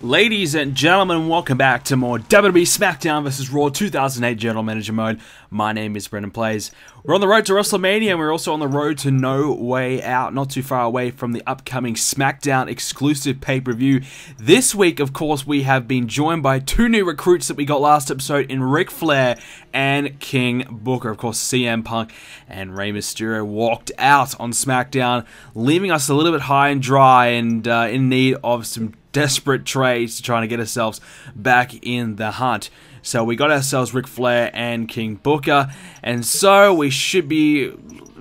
Ladies and gentlemen, welcome back to more WWE Smackdown vs. Raw 2008 General Manager Mode. My name is BrendenPlayz. We're on the road to Wrestlemania, and we're also on the road to No Way Out, not too far away from the upcoming Smackdown exclusive pay-per-view. This week, of course, we have been joined by two new recruits that we got last episode in Ric Flair and King Booker. Of course, CM Punk and Rey Mysterio walked out on Smackdown, leaving us a little bit high and dry and in need of some desperate trades to try to get ourselves back in the hunt. So we got ourselves Ric Flair and King Booker, and so we should be,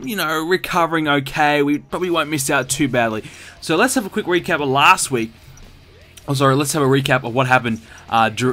recovering okay. We probably won't miss out too badly. So let's have a quick recap of last week. Oh, sorry, let's have a recap of what happened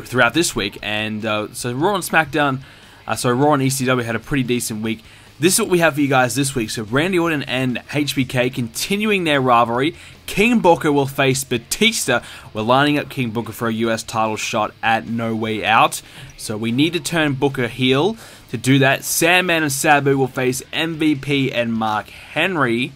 throughout this week. And so Raw and SmackDown, Raw and ECW had a pretty decent week. This is what we have for you guys this week. So Randy Orton and HBK continuing their rivalry. King Booker will face Batista. We're lining up King Booker for a US title shot at No Way Out. So we need to turn Booker heel. To do that, Sandman and Sabu will face MVP and Mark Henry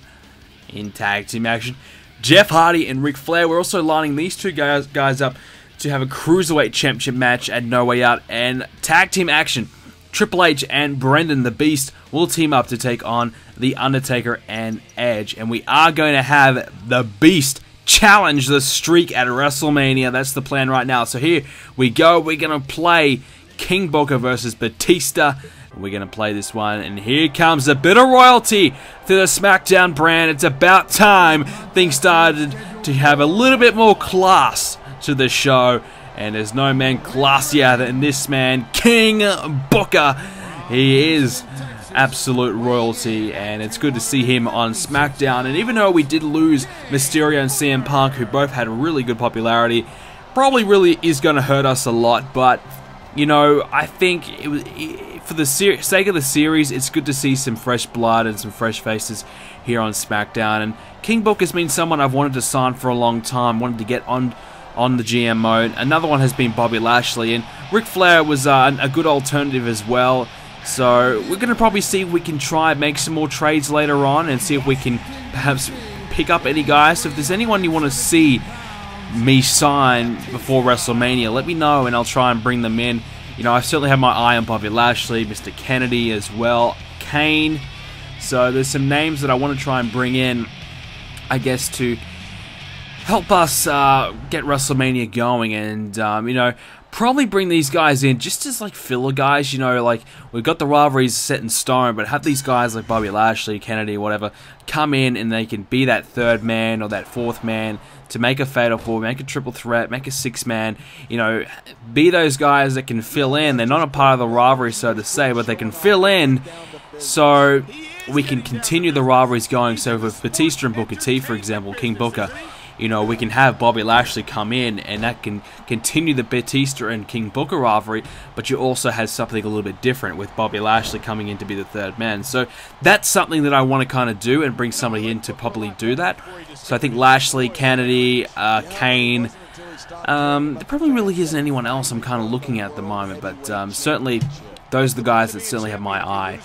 in tag team action. Jeff Hardy and Ric Flair. We're also lining these two guys up to have a Cruiserweight Championship match at No Way Out. And tag team action. Triple H and Brendan the Beast will team up to take on The Undertaker and Edge. And we are going to have the Beast challenge the streak at WrestleMania. That's the plan right now. So here we go. We're going to play King Booker versus Batista. We're going to play this one. And here comes a bit of royalty to the SmackDown brand. It's about time things started to have a little bit more class to the show. And there's no man classier than this man, King Booker. He is absolute royalty, and it's good to see him on SmackDown. And even though we did lose Mysterio and CM Punk, who both had really good popularity, probably really is going to hurt us a lot. But, I think for the sake of the series, it's good to see some fresh blood and some fresh faces here on SmackDown. And King Booker's been someone I've wanted to sign for a long time, wanted to get on the GM mode. Another one has been Bobby Lashley, and Ric Flair was a good alternative as well. So we're going to probably see if we can try and make some more trades later on and see if we can perhaps pick up any guys. So if there's anyone you want to see me sign before WrestleMania, let me know and I'll try and bring them in. I certainly have my eye on Bobby Lashley, Mr. Kennedy as well, Kane. So there's some names that I want to try and bring in, I guess, to help us get WrestleMania going, and probably bring these guys in just as like filler guys. Like we've got the rivalries set in stone, but have these guys like Bobby Lashley, Kennedy, whatever, come in and they can be that third man or that fourth man to make a fatal four, make a triple threat, make a six-man. Be those guys that can fill in. They're not a part of the rivalry, so to say, but they can fill in so we can continue the rivalries going. So with Batista and Booker T, for example, King Booker, we can have Bobby Lashley come in, and that can continue the Batista and King Booker rivalry, but you also have something a little bit different with Bobby Lashley coming in to be the third man. So that's something that I want to kind of do and bring somebody in to probably do that. So I think Lashley, Kennedy, Kane, there probably really isn't anyone else I'm kind of looking at the moment, but certainly those are the guys that certainly have my eye.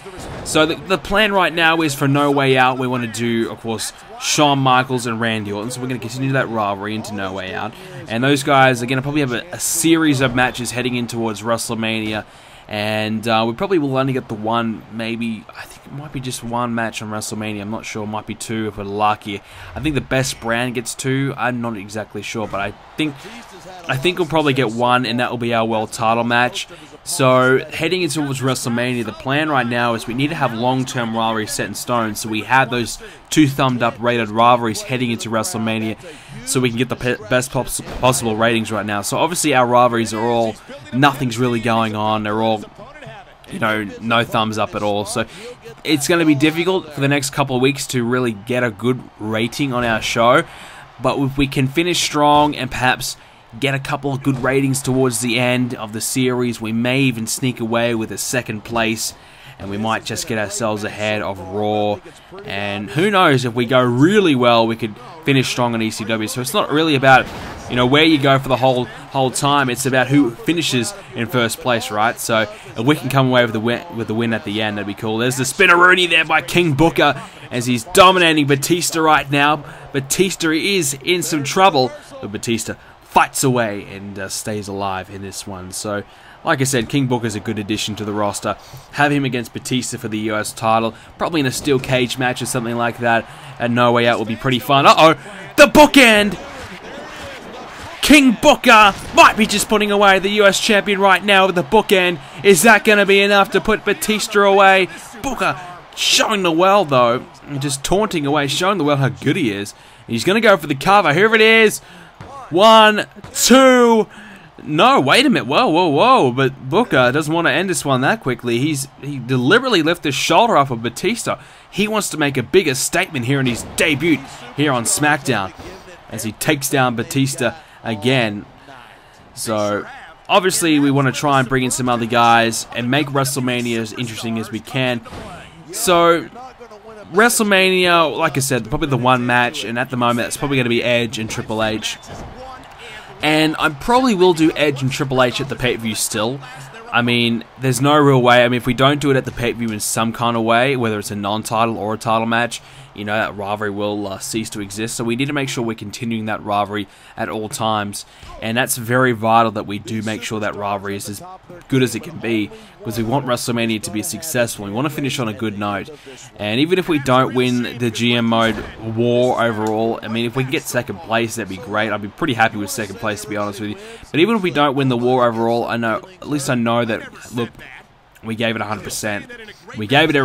So the plan right now is for No Way Out. We want to do, of course, Shawn Michaels and Randy Orton. So we're going to continue that rivalry into No Way Out. And those guys are going to probably have a series of matches heading in towards WrestleMania. And we probably will only get the one, maybe, I think it might be just one match on WrestleMania. I'm not sure, it might be two if we're lucky. I think the best brand gets two. I'm not exactly sure, but I think we'll probably get one, and that will be our world title match. So heading into towards WrestleMania, the plan right now is we need to have long-term rivalries set in stone, so we have those two thumbed-up rated rivalries heading into WrestleMania, so we can get the best possible ratings right now. So obviously our rivalries are all, nothing's really going on. They're all, no thumbs up at all. So it's going to be difficult for the next couple of weeks to really get a good rating on our show. But if we can finish strong and perhaps get a couple of good ratings towards the end of the series, we may even sneak away with a second place, and we might just get ourselves ahead of Raw. And who knows, if we go really well, we could finish strong on ECW. So it's not really about where you go for the whole time. It's about who finishes in first place, right? So if we can come away with the win at the end, that'd be cool. There's the spinneroonie there by King Booker as he's dominating Batista right now. Batista is in some trouble, but Batista fights away and stays alive in this one. So, like I said, King Booker's a good addition to the roster. Have him against Batista for the US title, probably in a steel cage match or something like that, and No Way Out will be pretty fun. Uh-oh, the bookend! King Booker might be just putting away the US champion right now with the bookend. Is that going to be enough to put Batista away? Booker showing the world, though, and just taunting away, showing the world how good he is. And he's going to go for the cover. Here it is. 1, 2... No, wait a minute. Whoa, whoa, whoa. But Booker doesn't want to end this one that quickly. He deliberately lifted his shoulder off of Batista. He wants to make a bigger statement here in his debut here on SmackDown as he takes down Batista again. So, obviously, we want to try and bring in some other guys and make WrestleMania as interesting as we can. So, WrestleMania, like I said, probably the one match, and at the moment, it's probably going to be Edge and Triple H. And I probably will do Edge and Triple H at the pay-per-view still. I mean, there's no real way. I mean, if we don't do it at the pay-per-view in some kind of way, whether it's a non-title or a title match, you know, that rivalry will cease to exist. So we need to make sure we're continuing that rivalry at all times. And that's very vital that we do make sure that rivalry is as good as it can be, because we want WrestleMania to be successful. We want to finish on a good note. And even if we don't win the GM mode war overall, I mean, if we can get second place, that'd be great. I'd be pretty happy with second place, to be honest with you. But even if we don't win the war overall, at least I know that, look, we gave it 100%. We gave it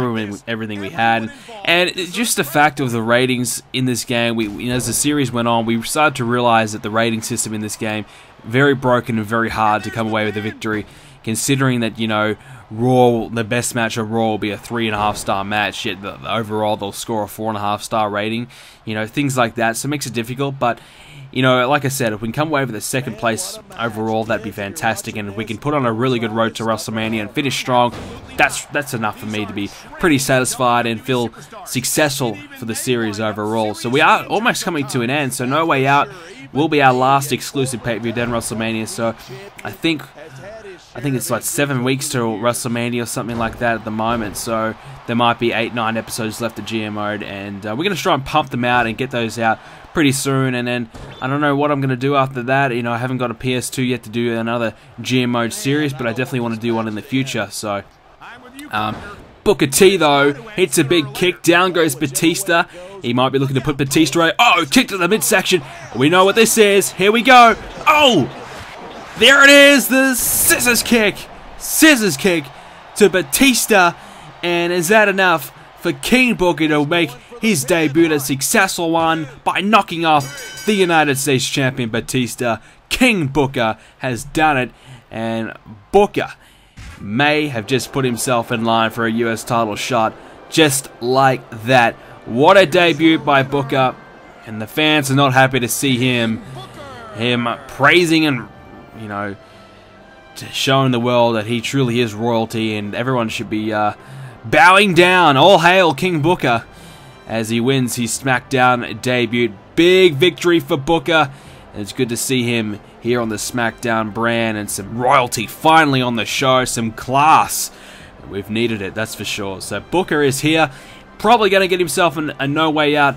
everything we had, and it's just the fact of the ratings in this game. As the series went on, we started to realize that the rating system in this game very broken and very hard to come away with a victory. Considering that, you know, Raw, the best match of Raw will be a 3.5-star match, yet overall they'll score a 4.5-star rating. You know, things like that. So it makes it difficult, but you know, like I said, if we can come away with a second place overall, that'd be fantastic. And if we can put on a really good road to WrestleMania and finish strong, that's enough for me to be pretty satisfied and feel successful for the series overall. So we are almost coming to an end. So No Way Out will be our last exclusive pay-per-view then WrestleMania. So I think it's like 7 weeks to WrestleMania or something like that at the moment. So there might be 8-9 episodes left of GM mode, and we're going to try and pump them out and get those out pretty soon. And then I don't know what I'm going to do after that. You know, I haven't got a PS2 yet to do another GM mode series, but I definitely want to do one in the future. So Booker T, though, hits a big kick. Down goes Batista. He might be looking to put Batista away. Oh, kick to the midsection. We know what this is. Here we go. Oh! There it is, the scissors kick. Scissors kick to Batista. And is that enough for King Booker to make his debut a successful one by knocking off the United States Champion Batista? King Booker has done it, and Booker may have just put himself in line for a US title shot just like that. What a debut by Booker, and the fans are not happy to see him praising and, you know, showing the world that he truly is royalty, and everyone should be bowing down. All hail King Booker as he wins his SmackDown debut. Big victory for Booker, and it's good to see him here on the SmackDown brand, and some royalty finally on the show, some class. We've needed it, that's for sure. So Booker is here, probably going to get himself a No Way Out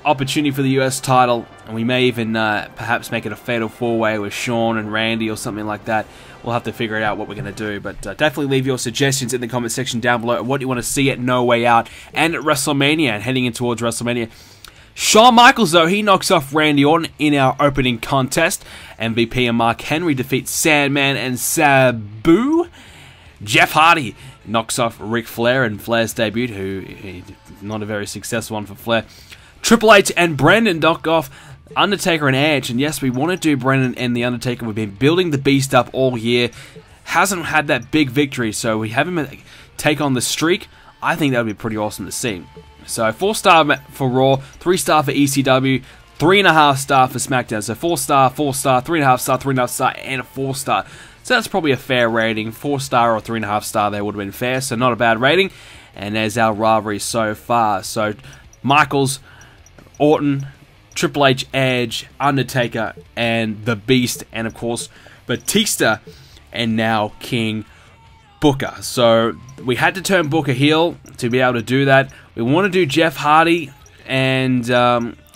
opportunity for the US title, and we may even perhaps make it a fatal four-way with Shawn and Randy or something like that. We'll have to figure it out what we're going to do, but definitely leave your suggestions in the comment section down below what you want to see at No Way Out and at WrestleMania and heading in towards WrestleMania. Shawn Michaels, though, he knocks off Randy Orton in our opening contest. MVP and Mark Henry defeat Sandman and Sabu. Jeff Hardy knocks off Ric Flair in Flair's debut, who not a very successful one for Flair. Triple H and Brendan knock off Undertaker and Edge, and yes, we want to do Brendan and The Undertaker. We've been building the Beast up all year. Hasn't had that big victory, so we have him take on the streak. I think that would be pretty awesome to see. So 4-star for Raw, 3-star for ECW, 3.5-star for SmackDown. So 4-star, 4-star, 3.5-star, 3.5-star, and a 4-star. So that's probably a fair rating. 4-star or 3.5-star there would have been fair, so not a bad rating. And there's our rivalry so far. So Michaels, Orton, Triple H, Edge, Undertaker, and The Beast, and of course Batista, and now King Booker. So we had to turn Booker heel to be able to do that. We want to do Jeff Hardy and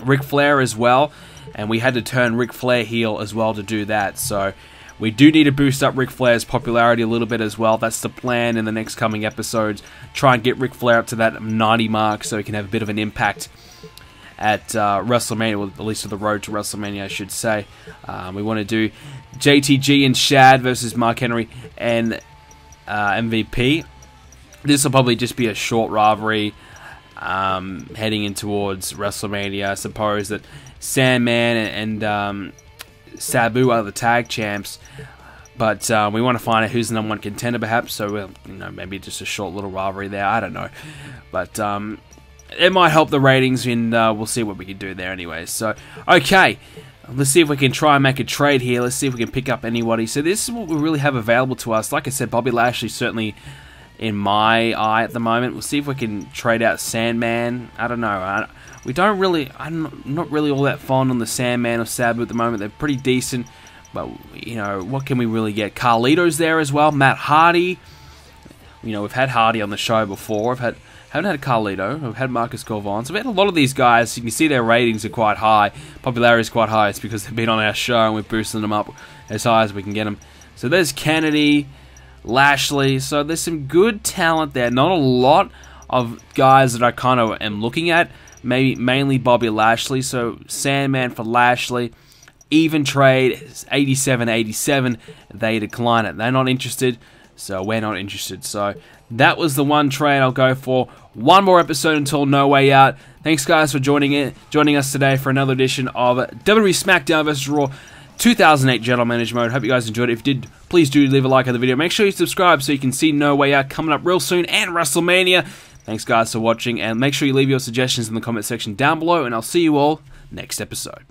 Ric Flair as well. and we had to turn Ric Flair heel as well to do that. So we do need to boost up Ric Flair's popularity a little bit as well. That's the plan in the next coming episodes. Try and get Ric Flair up to that 90 mark so he can have a bit of an impact at WrestleMania, or at least to the road to WrestleMania, I should say. We want to do JTG and Shad versus Mark Henry and MVP. This will probably just be a short rivalry heading in towards WrestleMania. I suppose that Sandman and Sabu are the tag champs, but we want to find out who's the #1 contender, perhaps. So maybe just a short little rivalry there. I don't know, but it might help the ratings, and we'll see what we can do there anyway. So, okay, let's see if we can try and make a trade here. Let's see if we can pick up anybody. So this is what we really have available to us. Like I said, Bobby Lashley certainly in my eye at the moment. We'll see if we can trade out Sandman. I don't know. I'm not really all that fond on the Sandman or Sabu at the moment. They're pretty decent, but what can we really get? Carlito's there as well. Matt Hardy. We've had Hardy on the show before. Haven't had Carlito. We've had Marcus Corvon. So we've had a lot of these guys. You can see their ratings are quite high. Popularity is quite high. It's because they've been on our show and we're boosting them up as high as we can get them. So there's Kennedy, Lashley. So there's some good talent there. Not a lot of guys that I kind of am looking at. Mainly Bobby Lashley. So Sandman for Lashley. Even trade, 87-87. They decline it. They're not interested. So we're not interested. So that was the one trade I'll go for. One more episode until No Way Out. Thanks guys for joining us today for another edition of WWE Smackdown vs. Raw 2008 General Manager Mode. Hope you guys enjoyed it. If you did, please do leave a like on the video. Make sure you subscribe so you can see No Way Out coming up real soon and WrestleMania. Thanks guys for watching, and make sure you leave your suggestions in the comment section down below, and I'll see you all next episode.